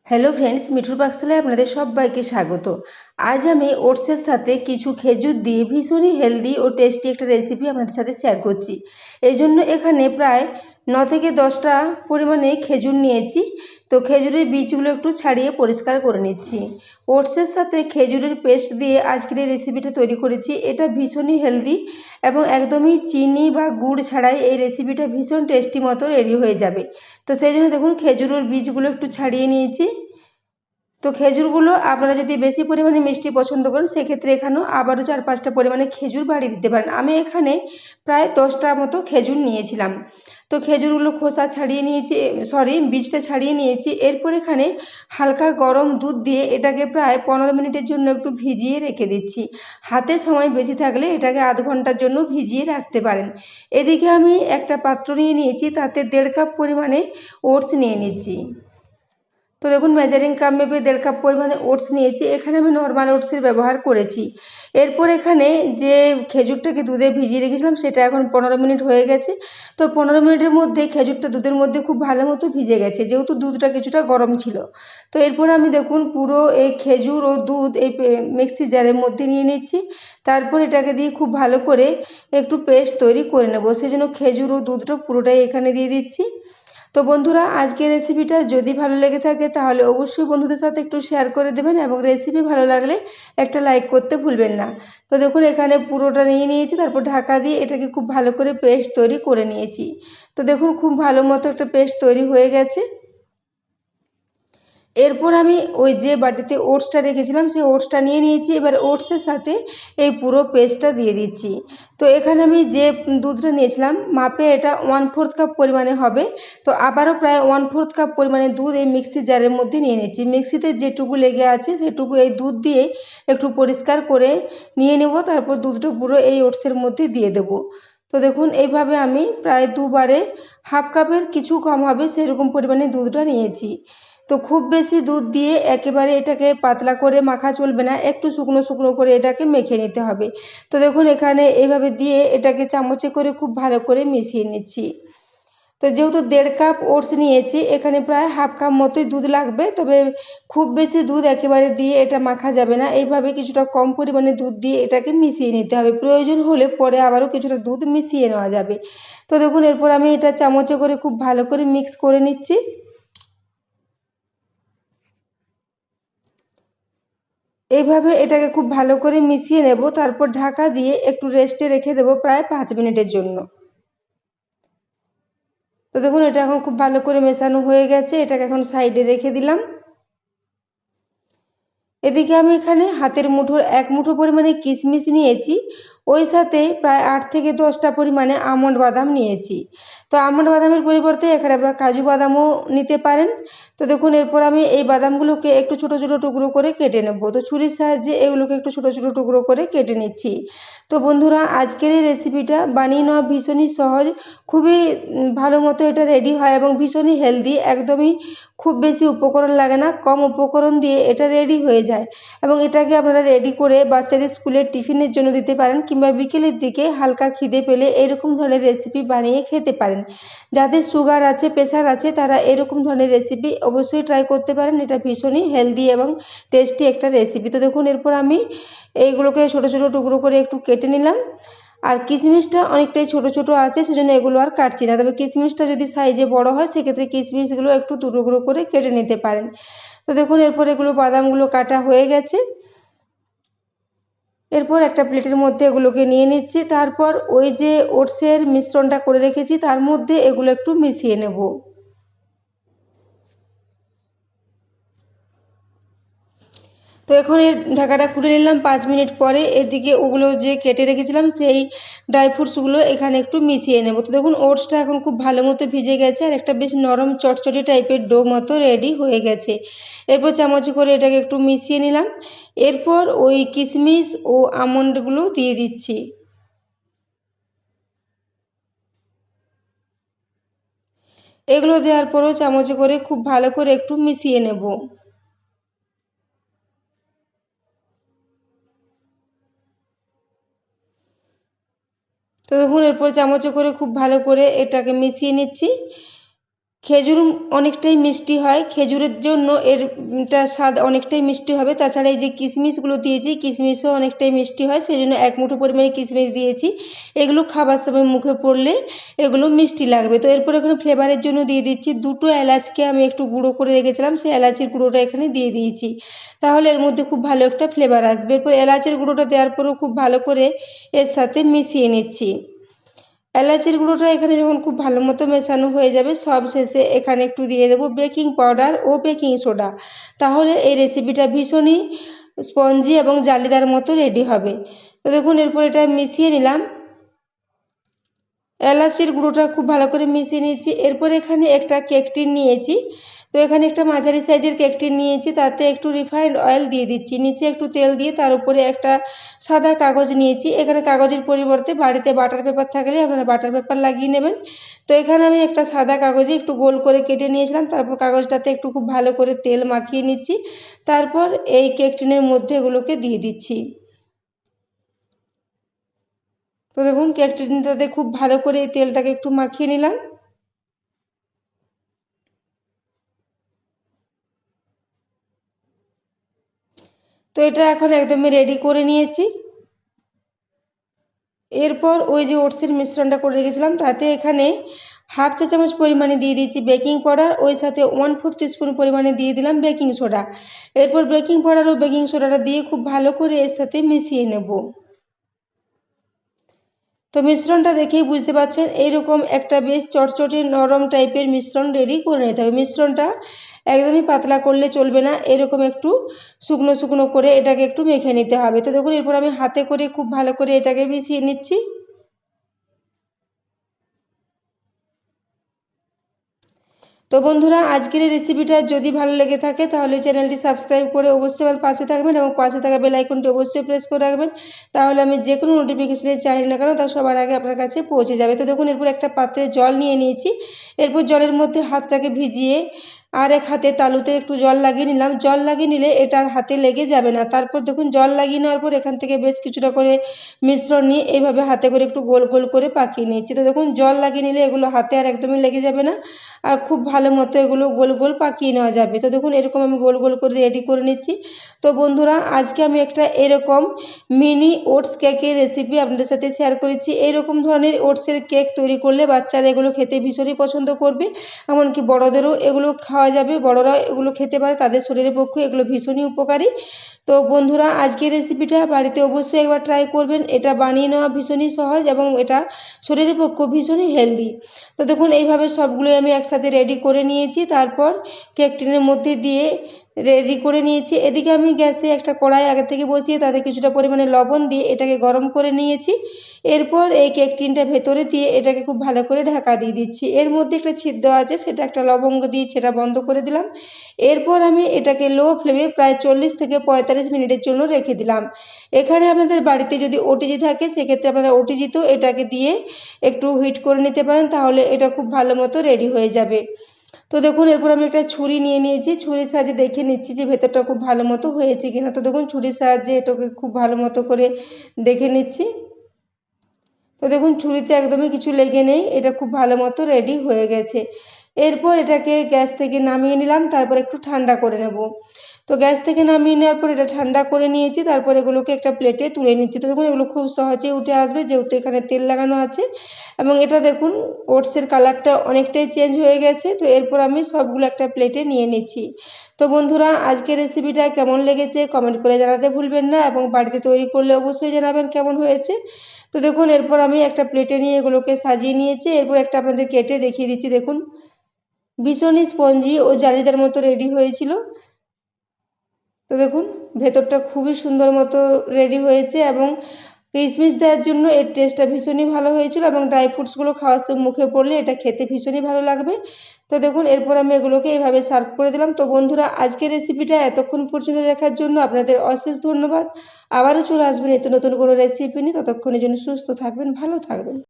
Hello friends, মিঠুর পাকশালায় আপনাদের সবাইকে স্বাগত। আজ আমি ওটসের সাথে কিছু খেজুর দিয়ে ভীষণই হেলদি ও টেস্টি একটা রেসিপি আপনাদের সাথে শেয়ার করছি। এই জন্য এখানে প্রায় 9 থেকে 10টা পরিমাণে খেজুর নিয়েছি। তো খেজুরের বীজগুলো একটু ছাড়িয়ে পরিষ্কার করে নিচ্ছি। ওটসের সাথে খেজুরের পেস্ট দিয়ে আজকের এই রেসিপিটা তৈরি করেছি। এটা ভীষণই হেলদি এবং একদমই চিনি বা গুড় ছাড়াই এই রেসিপিটা ভীষণ টেস্টি মতো রেডি হয়ে যাবে। তো সেই জন্য দেখুন খেজুরের বীজগুলো একটু ছাড়িয়ে নিয়েছি। তো খেজুরগুলো আপনারা যদি বেশি পরিমাণে মিষ্টি পছন্দ করেন সেক্ষেত্রে এখানেও আবারও 4-5টা পরিমাণে খেজুর বাড়িয়ে দিতে পারেন। আমি এখানে প্রায় 10টা মতো খেজুর নিয়েছিলাম। তো খেজুরগুলো খোসা ছাড়িয়ে নিয়েছি, বীজটা ছাড়িয়ে নিয়েছি। এরপর এখানে হালকা গরম দুধ দিয়ে এটাকে প্রায় 15 মিনিটের জন্য একটু ভিজিয়ে রেখে দিচ্ছি। হাতে সময় বেশি থাকলে এটাকে আধ ঘন্টার জন্য ভিজিয়ে রাখতে পারেন। এদিকে আমি একটা পাত্র নিয়ে নিয়েছি, তাতে 1.5 কাপ পরিমাণে ওটস নিয়ে নিচ্ছি। তো দেখুন মেজারিং কাপ মেপে 1.5 কাপ পরিমাণে ওটস নিয়েছি। এখানে আমি নর্মাল ওটসের ব্যবহার করেছি। এরপর এখানে যে খেজুরটাকে দুধে ভিজিয়ে রেখেছিলাম সেটা এখন 15 মিনিট হয়ে গেছে। তো 15 মিনিটের মধ্যে খেজুরটা দুধের মধ্যে খুব ভালো মতো ভিজে গেছে, যেহেতু দুধটা কিছুটা গরম ছিল। তো এরপর আমি দেখুন পুরো এই খেজুর ও দুধ এই মিক্সি জারের মধ্যে নিয়ে নিচ্ছি। তারপর এটাকে দিয়ে খুব ভালো করে একটু পেস্ট তৈরি করে নেব। সেজন্য খেজুর ও দুধটা পুরোটাই এখানে দিয়ে দিচ্ছি। তো বন্ধুরা, আজকের রেসিপিটা যদি ভালো লেগে থাকে তাহলে অবশ্যই বন্ধুদের সাথে একটু শেয়ার করে দেবেন এবং রেসিপি ভালো লাগলে একটা লাইক করতে ভুলবেন না। তো দেখুন এখানে পুরোটা নিয়ে নিয়েছি, তারপর ঢাকা দিয়ে এটাকে খুব ভালো করে পেস্ট তৈরি করে নিয়েছি। তো দেখুন খুব ভালো মতো একটা পেস্ট তৈরি হয়ে গেছে। এরপর আমি ওই যে বাটিতে ওটসটা রেখেছিলাম সেই ওটসটা নিয়ে নিয়েছি। এবার ওটসের সাথে এই পুরো পেস্টটা দিয়ে দিচ্ছি। তো এখানে আমি যে দুধটা নিয়েছিলাম মাপে এটা 1/4 কাপ পরিমাণে হবে। তো আবারও প্রায় 1/4 কাপ পরিমাণে দুধ এই মিক্সির জারের মধ্যে নিয়ে নিচ্ছি। মিক্সিতে যেটুকু লেগে আছে সেটুকু এই দুধ দিয়ে একটু পরিষ্কার করে নিয়ে নেব। তারপর দুধটা পুরো এই ওটসের মধ্যে দিয়ে দেব। তো দেখুন এইভাবে আমি প্রায় দুবারে হাফ কাপের কিছু কম হবে সেরকম পরিমাণে দুধটা নিয়েছি। তো খুব বেশি দুধ দিয়ে একেবারে এটাকে পাতলা করে মাখা চলবে না, একটু শুকনো শুকনো করে এটাকে মেখে নিতে হবে। তো দেখুন এখানে এইভাবে দিয়ে এটাকে চামচে করে খুব ভালো করে মিশিয়ে নিচ্ছি। তো যেহেতু 1.5 কাপ ওটস নিয়েছি এখানে প্রায় হাফ কাপ মতোই দুধ লাগবে, তবে খুব বেশি দুধ একেবারে দিয়ে এটা মাখা যাবে না। এইভাবে কিছুটা কম পরিমাণে দুধ দিয়ে এটাকে মিশিয়ে নিতে হবে। প্রয়োজন হলে পরে আবারও কিছুটা দুধ মিশিয়ে নেওয়া যাবে। তো দেখুন এরপর আমি এটা চামচে করে খুব ভালো করে মিক্স করে নিচ্ছি। এইভাবে এটাকে খুব ভালো করে মিশিয়ে নেব, তারপর ঢাকা দিয়ে একটু রেস্টে রেখে দেবো প্রায় 5 মিনিটের জন্য। তো দেখুন এটা এখন খুব ভালো করে মেশানো হয়ে গেছে, এটাকে এখন সাইডে রেখে দিলাম। এদিকে আমি এখানে হাতের মুঠোর 1 মুঠো পরিমাণে কিশমিশ নিয়েছি, ওই সাথে প্রায় 8 থেকে 10টা পরিমাণে আমন্ড বাদাম নিয়েছি। তো আমন্ড বাদামের পরিবর্তে এখানে আপনারা কাজু বাদামও নিতে পারেন। তো দেখুন এরপর আমি এই বাদামগুলোকে একটু ছোট ছোট টুকরো করে কেটে নেব। তো ছুরির সাহায্যে এগুলোকে একটু ছোট ছোট টুকরো করে কেটে নিচ্ছি। তো বন্ধুরা, আজকের এই রেসিপিটা বানিয়ে নেওয়া ভীষণই সহজ, খুবই ভালো মতো এটা রেডি হয় এবং ভীষণই হেলদি। একদমই খুব বেশি উপকরণ লাগে না, কম উপকরণ দিয়ে এটা রেডি হয়ে যায়। এবং এটাকে আপনারা রেডি করে বাচ্চাদের স্কুলের টিফিনের জন্য দিতে পারেন, কিংবা বিকেলের দিকে হালকা খিদে পেলে এরকম ধরনের রেসিপি বানিয়ে খেতে পারেন। যাদের সুগার আছে, প্রেশার আছে, তারা এরকম ধরনের রেসিপি অবশ্যই ট্রাই করতে পারেন। এটা ভীষণই হেলদি এবং টেস্টি একটা রেসিপি। তো দেখুন এরপর আমি এইগুলোকে ছোট ছোট টুকরো করে একটু কেটে নিলাম। আর কিশমিশটা অনেকটাই ছোট ছোট আছে সেজন্য এগুলো আর কাটছি না, তবে কিশমিশটা যদি সাইজে বড় হয় সেক্ষেত্রে কিশমিশগুলো একটু টুকরো করে কেটে নিতে পারেন। তো দেখুন এরপর এগুলো বাদামগুলো কাটা হয়ে গেছে। এরপর একটা প্লেটের মধ্যে এগুলোকে নিয়ে নিচ্ছি, তারপর ওই যে ওটসের মিশ্রণটা করে রেখেছি তার মধ্যে এগুলো একটু মিশিয়ে নেব। তো এখন এর ঢাকাটা খুলে নিলাম 5 মিনিট পরে। এদিকে ওগুলো যে কেটে রেখেছিলাম সেই ড্রাই ফ্রুটসগুলো এখানে একটু মিশিয়ে নেব। তো দেখুন ওটসটা এখন খুব ভালো মতো ভিজে গেছে আর একটা বেশ নরম চটচটি টাইপের ডো মতো রেডি হয়ে গেছে। এরপর চামচে করে এটাকে একটু মিশিয়ে নিলাম। এরপর ওই কিশমিশ ও আমন্ডগুলো দিয়ে দিচ্ছি। এগুলো দেওয়ার পরও চামচে করে খুব ভালো করে একটু মিশিয়ে নেব। তো দেখুন এরপর চামচে করে খুব ভালো করে এটাকে মিশিয়ে নিচ্ছি। খেজুর অনেকটাই মিষ্টি হয়, খেজুরের জন্য এটা স্বাদ অনেকটাই মিষ্টি হবে। তাছাড়া এই যে কিশমিশগুলো দিয়েছি, কিশমিশও অনেকটাই মিষ্টি হয়, সেই জন্য 1 মুঠো পরিমাণে কিশমিশ দিয়েছি। এগুলো খাবার সময় মুখে পড়লে এগুলো মিষ্টি লাগবে। তো এরপর এখানে ফ্লেভারের জন্য দিয়ে দিচ্ছি 2টো এলাচকে আমি একটু গুঁড়ো করে রেখেছিলাম, সেই এলাচের গুঁড়োটা এখানে দিয়ে দিয়েছি। তাহলে এর মধ্যে খুব ভালো একটা ফ্লেভার আসবে। এরপর এলাচের গুঁড়োটা দেওয়ার পরেও খুব ভালো করে এর সাথে মিশিয়ে নিচ্ছি। এলাচের গুঁড়োটা এখানে যখন খুব ভালো মতো মেশানো হয়ে যাবে, সব শেষে এখানে একটু দিয়ে দেবো বেকিং পাউডার ও বেকিং সোডা। তাহলে এই রেসিপিটা ভীষণই স্পঞ্জি এবং জালিদার মতো রেডি হবে। তো দেখুন এরপর এটা মিশিয়ে নিলাম, এলাচের গুঁড়োটা খুব ভালো করে মিশিয়ে নিয়েছি। এরপর এখানে একটা কেক টিন নিয়েছি, তো এখানে একটা মাঝারি সাইজের কেক টিন নিয়েছি, তাতে একটু রিফাইন্ড অয়েল দিয়ে দিচ্ছি, নিচে একটু তেল দিয়ে তার উপরে একটা সাদা কাগজ নিয়েছি। এখানে কাগজের পরিবর্তে বাড়িতে বাটার পেপার থাকলে আপনারা বাটার পেপার লাগিয়ে নেবেন। তো এখানে আমি একটা সাদা কাগজে একটু গোল করে কেটে নিয়েছিলাম, তারপর কাগজটাতে একটু খুব ভালো করে তেল মাখিয়ে নিচ্ছি, তারপর এই কেক টিনের মধ্যে এগুলোকে দিয়ে দিচ্ছি। তো দেখুন কেক টিনটাতে খুব ভালো করে এই তেলটাকে একটু মাখিয়ে নিলাম। তো এটা এখন একদমই রেডি করে নিয়েছি। এরপর ওই যে ওটসের মিশ্রণটা করে রেখেছিলাম, তাতে এখানে 1/2 চা চামচ পরিমাণে দিয়ে দিয়েছি বেকিং পাউডার, ওই সাথে 1/4 টিস্পুন পরিমাণে দিয়ে দিলাম বেকিং সোডা। এরপর বেকিং পাউডার ও বেকিং সোডাটা দিয়ে খুব ভালো করে এর সাথে মিশিয়ে নেব। তো মিশ্রণটা দেখেই বুঝতে পারছেন এইরকম একটা বেশ চটচটে নরম টাইপের মিশ্রণ রেডি করে নিতে হবে। মিশ্রণটা একদমই পাতলা করলে চলবে না, এরকম একটু শুকনো শুকনো করে এটাকে একটু মেখে নিতে হবে। তো দেখুন এরপর আমি হাতে করে খুব ভালো করে এটাকে মিশিয়ে নিচ্ছি। তো বন্ধুরা আজকের এই রেসিপিটা যদি ভালো লেগে থাকে তাহলে চ্যানেলটি সাবস্ক্রাইব করে অবশ্যই আমার পাশে থাকবেন এবং পাশে থাকা বেল আইকনটি অবশ্যই প্রেস করে রাখবেন। তাহলে আমি যে কোনো নোটিফিকেশানে চাই না কেন তা সবার আগে আপনার কাছে পৌঁছে যাবে। তো দেখুন এরপর একটা পাত্রে জল নিয়ে নিয়েছি, এরপর জলের মধ্যে হাতটাকে ভিজিয়ে আর এক হাতে তালুতে একটু জল লাগিয়ে নিলাম। জল লাগিয়ে নিলে এটা আর হাতে লেগে যাবে না। তারপর দেখুন জল লাগিয়ে নেওয়ার পর এখান থেকে বেশ কিছুটা করে মিশ্রণ নিয়ে এইভাবে হাতে করে একটু গোল গোল করে পাকিয়ে নিচ্ছি। তো দেখুন জল লাগিয়ে নিলে এগুলো হাতে আর একদমই লেগে যাবে না, আর খুব ভালো মতো এগুলো গোল গোল পাকিয়ে নেওয়া যাবে। তো দেখুন এরকম আমি গোল গোল করে রেডি করে নিচ্ছি। তো বন্ধুরা আজকে আমি একটা এরকম মিনি ওটস কেকের রেসিপি আপনাদের সাথে শেয়ার করেছি। এইরকম ধরনের ওটসের কেক তৈরি করলে বাচ্চারা এগুলো খেতে ভীষণই পছন্দ করবে, এমনকি বড়দেরও এগুলো খাওয়া যাবে, বড়রা এগুলো খেতে পারে, তাদের শরীরের পক্ষে এগুলো ভীষণই উপকারী। তো বন্ধুরা আজকের রেসিপিটা বাড়িতে অবশ্যই একবার ট্রাই করবেন, এটা বানিয়ে নেওয়া ভীষণই সহজ এবং এটা শরীরের পক্ষে ভীষণই হেলদি। তো দেখুন এইভাবে সবগুলোই আমি একসাথে রেডি করে নিয়েছি, তারপর কেক টিনের মধ্যে দিয়ে রেডি করে নিয়েছি। এদিকে আমি গ্যাসে একটা কড়াই আগে থেকে বসিয়ে তাতে কিছুটা পরিমাণে লবণ দিয়ে এটাকে গরম করে নিয়েছি। এরপর এই কেক টিনটা ভেতরে দিয়ে এটাকে খুব ভালো করে ঢাকা দিয়ে দিচ্ছি। এর মধ্যে একটা ছিদ্র আছে, সেটা একটা লবঙ্গ দিয়ে সেটা বন্ধ করে দিলাম। এরপর আমি এটাকে লো ফ্লেমে প্রায় 40 থেকে 45 মিনিটের জন্য রেখে দিলাম। এখানে আপনাদের বাড়িতে যদি ওটিজি থাকে সেক্ষেত্রে আপনারা ওটিজিতেও এটাকে দিয়ে একটু হিট করে নিতে পারেন, তাহলে এটা খুব ভালো মতো রেডি হয়ে যাবে। তো দেখুন এরপর আমি একটা ছুরি নিয়ে নিয়েছি, ছুরির সাহায্যে দেখে নিচ্ছি যে ভেতরটা খুব ভালো মতো হয়েছে কিনা। তো দেখুন ছুরির সাহায্যে এটাকে খুব ভালো মতো করে দেখে নিচ্ছি। তো দেখুন ছুরিতে একদমই কিছু লেগে নেই, এটা খুব ভালো মতো রেডি হয়ে গেছে। এরপর এটাকে গ্যাস থেকে নামিয়ে নিলাম, তারপর একটু ঠান্ডা করে নেব। তো গ্যাস থেকে নামিয়ে নেওয়ার পর এটা ঠান্ডা করে নিয়েছি, তারপর এগুলোকে একটা প্লেটে তুলে নিচ্ছি। তো দেখুন এগুলো খুব সহজেই উঠে আসবে যেহেতু এখানে তেল লাগানো আছে, এবং এটা দেখুন ওটসের কালারটা অনেকটাই চেঞ্জ হয়ে গেছে। তো এরপর আমি সবগুলো একটা প্লেটে নিয়ে নিচ্ছি। তো বন্ধুরা আজকের রেসিপিটা কেমন লেগেছে কমেন্ট করে জানাতে ভুলবেন না, এবং বাড়িতে তৈরি করলে অবশ্যই জানাবেন কেমন হয়েছে। তো দেখুন এরপর আমি একটা প্লেটে নিয়ে এগুলোকে সাজিয়ে নিয়েছি, এরপর একটা আপনাদের কেটে দেখিয়ে দিচ্ছি। দেখুন ভীষণই স্পঞ্জি ও জালিদার মতো রেডি হয়েছিল। তো দেখুন ভেতরটা খুবই সুন্দর মতো রেডি হয়েছে, এবং কিশমিশ দেওয়ার জন্য এর টেস্টটা ভীষণই ভালো হয়েছিল, এবং ড্রাই ফ্রুটসগুলো খাওয়ার সময় মুখে পড়লে এটা খেতে ভীষণই ভালো লাগবে। তো দেখুন এরপর আমি এগুলোকে এইভাবে সার্ভ করে দিলাম। তো বন্ধুরা আজকের রেসিপিটা এতক্ষণ পর্যন্ত দেখার জন্য আপনাদের অশেষ ধন্যবাদ। আবারও চলে আসবেন নিত্য নতুন কোনো রেসিপি নিয়ে, ততক্ষণের জন্য সুস্থ থাকবেন, ভালো থাকবেন।